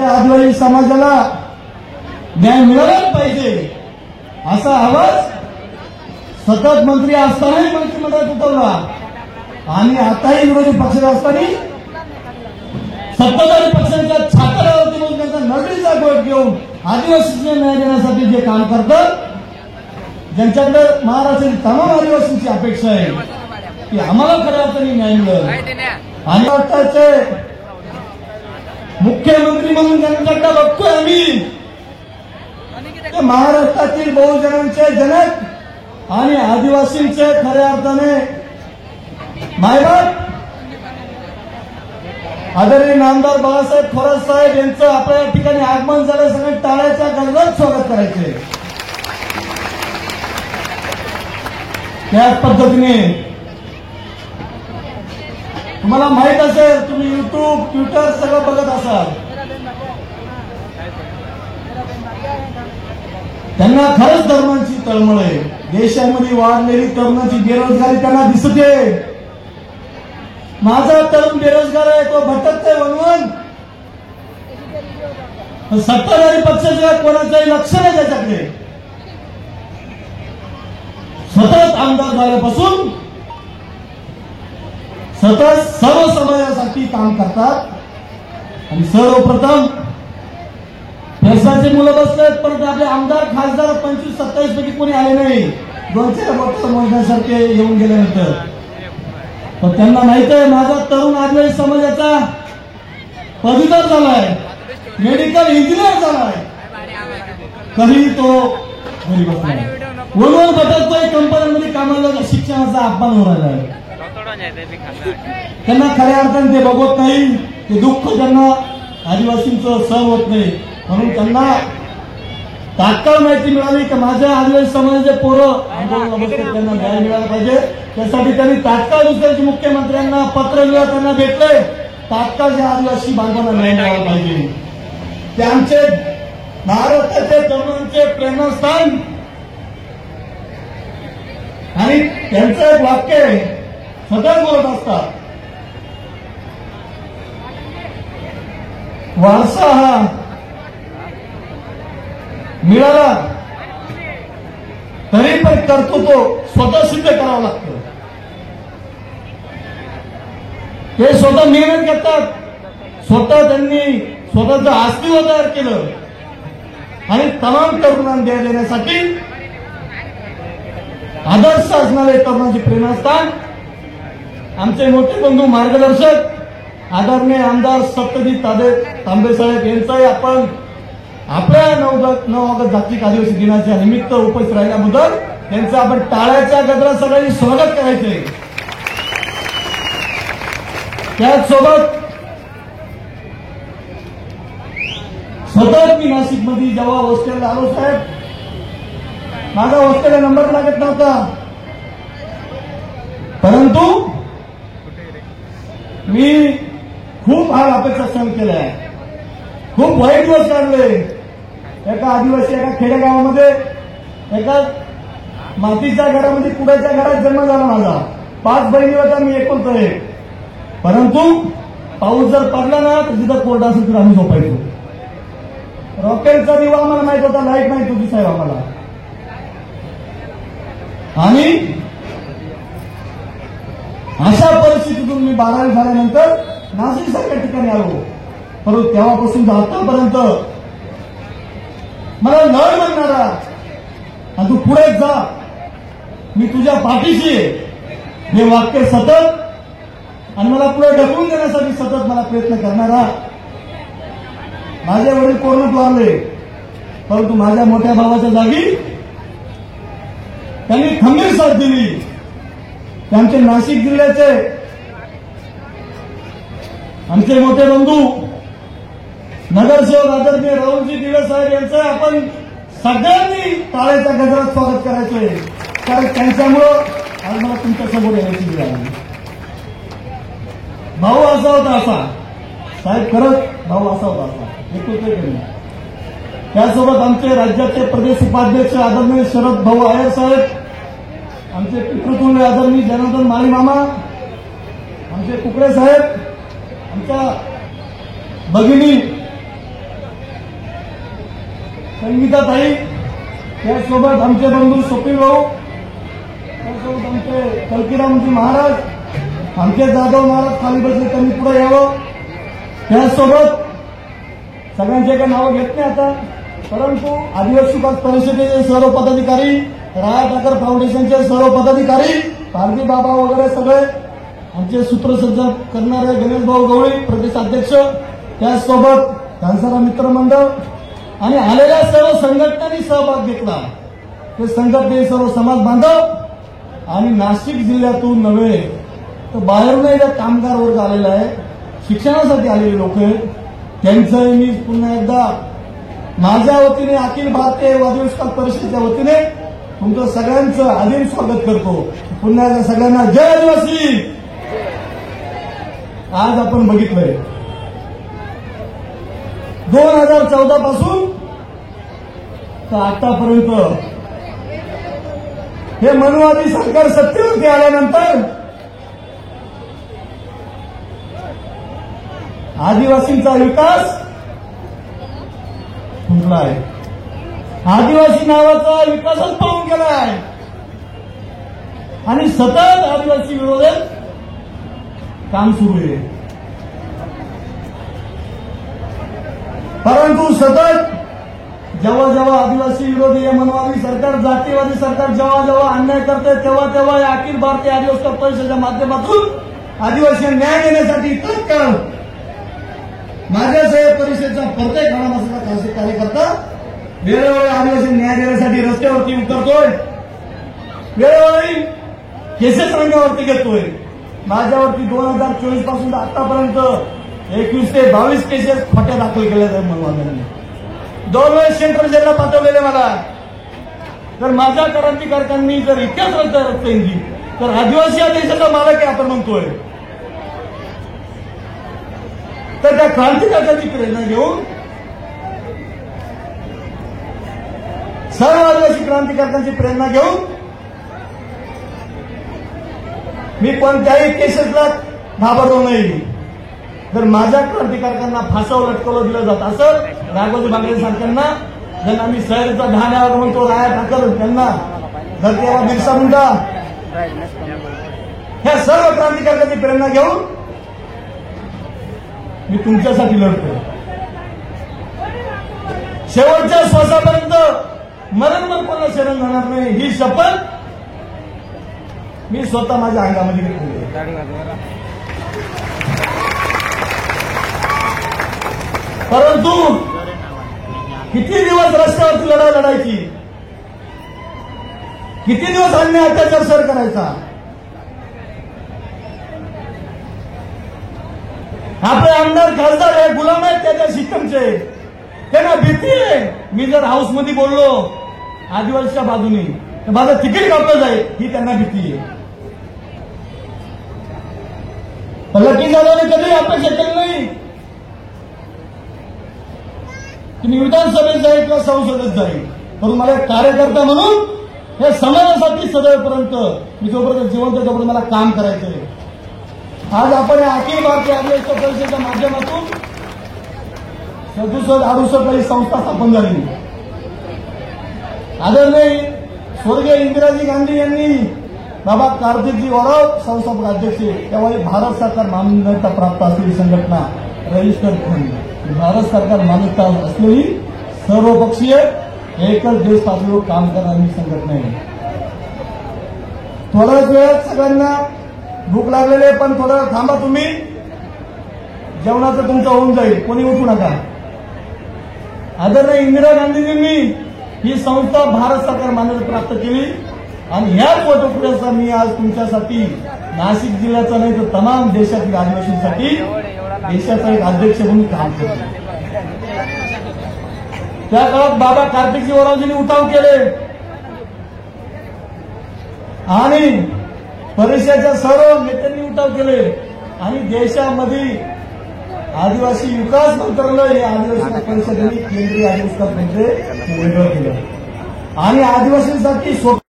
आदिवासी समाजाला न्याय मिळालाच पाहिजे असा आवाज सतत मंत्री असतानाही मंत्रिमंडळात उठवला आणि आताही विरोधी पक्षात असताना सत्ताधारी पक्षांच्या छाताडावरती म्हणून त्यांचा नजरेचा गोट घेऊन आदिवासींना न्याय देण्यासाठी जे काम करतात, ज्यांच्याकडे महाराष्ट्रातील तमाम आदिवासींची अपेक्षा आहे की आम्हाला खऱ्या अर्थाने न्याय मिळेल आणि महाराष्ट्राचे मुख्यमंत्री म्हणून ज्यांच्याकडे बघतोय आम्ही ते महाराष्ट्रातील बहुजनांचे जनक आणि आदिवासींचे खऱ्या अर्थाने मायबाप आदरणीय नामदार बाळासाहेब थोरात साहेब यांचं आपल्या ठिकाणी आगमन झालं, सगळे टाळ्याच्या गजरात स्वागत करायचे. त्याच पद्धतीने तुम्हाला माहित असेल, तुम्ही युट्यूब ट्विटर सगळं बघत असाल, त्यांना खरंच तरुणांची तळमळ आहे. देशामध्ये वाढलेली तरुणांची बेरोजगारी त्यांना दिसते. माझा तरुण बेरोजगार आहे, तो भटकतोय वनवन. सत्ताधारी पक्षाचं कोणाचंही लक्ष नाही त्याच्याकडे. सतत आमदार झाल्यापासून सतत सर्व समाजासाठी काम करतात आणि सर्वप्रथम पैशाचे मुलं बसलेत, परंतु आपले आमदार खासदार 25-27 पैकी कोणी आले नाही. 2-4 वर्ष मोजण्यासारखे येऊन गेल्यानंतर पण त्यांना माहित आहे माझा तरुण आदिवासी समाजाचा पदवीधर झालाय, मेडिकल इंजिनियर झालाय, तरी तो घरी बसलाय, वनवन भटकतोय, कंपन्यांमध्ये कामाला शिक्षणाचा अपमान होऊ राहिला आहे. त्यांना खऱ्या अर्थाने ते बघत नाही, ते दुःख त्यांना आदिवासींचं सहन होत नाही. म्हणून त्यांना तात्काळ माहिती मिळाली की माझ्या आदिवासी समाजाचे पोरं आंदोलनात त्यांना न्याय मिळाला पाहिजे. त्यासाठी त्यांनी तात्काळ दुसऱ्या मुख्यमंत्र्यांना पत्र लिहिलं, त्यांना भेटले, तात्काळ या आदिवासी बांधवांना न्याय मिळाला पाहिजे. ते आमचे महाराष्ट्राचे तरुणांचे प्रेरणास्थान आणि त्यांचं एक वाक्य सतत बोलत असतात, वारसा हा मिळाला तरी पण कर्तृत्व स्वतः सिद्ध करावं लागतं. ते स्वतः मेहनत करतात, स्वतः त्यांनी स्वतःचं अस्तित्व तयार केलं आणि तमाम तरुणांना न्याय देण्यासाठी आदर्श असणारे तरुणांचे प्रेरणास्थान आमचे मोठे बंधू मार्गदर्शक आदरणीय आमदार सत्यजित तांबे साहेब यांचाही आपण आपल्या 9 ऑगस्ट जागतिक आदिवासी दिनाच्या निमित्त उपस्थित राहिल्याबद्दल त्यांचं आपण टाळ्याच्या गजरात सगळ्यांनी स्वागत करायचंय. त्याचसोबत सतत मी नाशिकमध्ये जेव्हा हॉस्टेलला आलो साहेब, माझा हॉस्टेलला नंबर लागत नव्हता, परंतु मी खूप हाल अपेक्षा सहन केल्या, खूप वाईट दिवस काढले. एका आदिवासी एका खेडेगावामध्ये एका मातीच्या घरामध्ये कुडाच्या घरात जन्म झाला माझा. 5 बहिणी होत्या, मी एकुलता एक. परंतु पाऊस जर पडला ना तर जिथं कोर्ट असेल तर आम्ही झोपायचो. रॉकेलचा दिवा आम्हाला माहित होता, लाईट माहित होती साहेब आम्हाला. आणि अशा परिस्थितीतून मी 12वी झाल्यानंतर नाशिक सारख्या ठिकाणी आलो. परंतु तेव्हापासून आतापर्यंत मला लढ म्हणणारा आणि तू पुढे जा, मी तुझ्या पाठीशी आहे, हे वाक्य सतत आणि मला पुढे ढकलून देण्यासाठी सतत मला प्रयत्न करणारा. माझे वडील कोरोनात वारले, परंतु माझ्या मोठ्या भावाच्या जागी त्यांनी खंबीर साथ दिली. त्यांचे नाशिक जिल्ह्याचे आमचे मोठे बंधू नगरसेवक आदरणीय राहुलजी दिवे साहेब यांचं आपण सगळ्यांनी टाळ्याच्या गजरात स्वागत करायचंय, कारण त्यांच्यामुळं आज मला तुमच्या समोर येण्याची वेळ आली. भाऊ असा होता असा साहेब, खरंच भाऊ असा होता असा एकुलते कमी. त्यासोबत आमचे राज्याचे प्रदेश उपाध्यक्ष आदरणीय शरद भाऊ आयर साहेब, आमचे पितृतुल्य आदरणीय जनार्दन माळी मामा, आमचे कुकडे साहेब, आमच्या भगिनी संगीताताई, त्यासोबत आमचे बंधू स्वप्नील भाऊ, त्यासोबत आमचे कलकीरामजी महाराज, आमचे जाधव महाराज खाली बसले, त्यांनी पुढे यावं. त्यासोबत सगळ्यांचे काही नावं घेत नाही आता, परंतु आदिवासी विकास परिषदेचे सर्व पदाधिकारी, राया ठाकर फाउंडेशनचे सर्व पदाधिकारी, पारधी बाबा वगैरे सगळे आमचे सूत्रसज्ज करणारे गणेश भाऊ गवळी प्रदेशाध्यक्ष, त्याचसोबत घनसारा मित्रमंडळ आणि आलेल्या सर्व संघटनांनी सहभाग घेतला. ते संघटने सर्व समाज बांधव आणि नाशिक जिल्ह्यातून नव्हे तर बाहेरूनही ज्या कामगार वर्ग आलेला आहे, शिक्षणासाठी आलेले लोक आहेत, त्यांचंही मी पुन्हा एकदा माझ्या वतीने अखिल भारतीय आदिवासी विकास परिषदेच्या वतीने तुमचं सगळ्यांचं आदर स्वागत करतो. पुन्हा एकदा सगळ्यांना जय आदिवासी. आज आपण बघितलंय 2014 पासून तर आतापर्यंत हे मनुवादी सरकार सत्तेवरती आल्यानंतर आदिवासींचा विकास खुंटला आहे. आदिवासी नावाचा विकासच पळून गेला आहे आणि सतत आदिवासी विरोधात काम सुरू आहे. परंतु सतत जेव्हा जेव्हा आदिवासी विरोधी हे मनवादी सरकार, जातीवादी सरकार जेव्हा जेव्हा अन्याय करते, तेव्हा तेव्हा या अखिल भारतीय आदिवासी परिषदेच्या माध्यमातून आदिवासी न्याय देण्यासाठी तत्काळ माझ्यासह परिषदेचा प्रत्येक घडामोडीचा कार्यकर्ता वेळोवेळी आदिवासी न्याय देण्यासाठी रस्त्यावरती उतरतोय, वेळोवेळी केसेस रंगावरती घेतोय. माझ्यावरती 2024 पासून आतापर्यंत 21 ते 22 केसेस खोट्या दाखल केल्या आहेत मनवाद्यांनी. 2 वेळेस सेंट्रल जेलला पाठवलेले मला. तर माझ्या क्रांतिकारकांनी जर इतक्याच रस्त्यांची तर आदिवासी या देशाचा मालक आहे आपण म्हणतोय, तर त्या क्रांतिकारकांची प्रेरणा घेऊन, सर्व आदिवासी क्रांतिकारकांची प्रेरणा घेऊन मी कोणत्याही केसेसला घाबरलो नाही. जर माझ्या क्रांतिकारकांना फासावर लटकवलं दिलं जात असं राघोजी बांगरे सारख्यांना, ज्यांना आम्ही शहराचा ढाण्यावर म्हणतो, राया ठाकर त्यांना, धरतीबाबा बिरसा मुंडा, ह्या सर्व क्रांतिकारकांची प्रेरणा घेऊन मी तुमच्यासाठी लढतो. शेवटच्या श्वासापर्यंत मरण कोणाला शरण जाणार नाही ही शपथ मी स्वतः माझ्या अंगामध्ये घेतली. परंतु किती दिवस रस्त्यावरती लढाई लढायची, किती दिवस अन्याय अत्याचार सर करायचा. आपले आमदार खासदार हे गुलाम आहेत त्याच्या सिस्टमचे, त्यांना भीती आहे. मी जर हाऊसमध्ये बोललो आदिवासीच्या बाजूने तर माझं तिकीट कापलं जाईल ही त्यांना भीती आहे. लकी जाधवने कधी अपेक्षा केली नाही की मी विधानसभेत जाईल किंवा संसदेत जाईल, पण मला एक कार्यकर्ता म्हणून हे समाजासाठी सदैवपर्यंत मी जोपर्यंत जिवंत तोपर्यंत मला काम करायचंय. आज आपण या अखिल भारतीय आदिवासी परिषदेच्या माध्यमातून 67-68 ही संस्था स्थापन झाली. आदरणीय स्वर्गीय इंदिराजी गांधी यांनी बाबा कार्तिकजी ओराव संस्थापक अध्यक्ष, त्यावेळी भारत सरकार मान्यता प्राप्त असलेली संघटना रजिस्टर फंड, भारत सरकार मान्यता असलेली सर्वपक्षीय एकच देश पातळीवर काम करणारी संघटना आहे. थोड्याच वेळात सगळ्यांना भूक लागलेली आहे, पण थोडं थांबा तुम्ही, जेवणाचं तुमचं होऊन जाईल, कोणी उठू नका. आदरणीय इंदिरा गांधीजींनी ही संस्था भारत सरकार मान्यता प्राप्त केली आणि ह्याच वटपुड्याचा मी आज तुमच्यासाठी नाशिक जिल्ह्याचा नाही तर तमाम देशातील आदिवासींसाठी देशाचा एक अध्यक्ष म्हणून काम करतो. त्या काळात बाबा कार्तिकजी ओरावजींनी उठाव केले आणि परिषदेच्या सर्व नेत्यांनी उठाव केले आणि देशामध्ये आदिवासी विकास मंत्रालय हे आदिवासी परिषदेने केंद्रीय आदिवासी विकास मंत्री वेगळं केलं आणि आदिवासींसाठी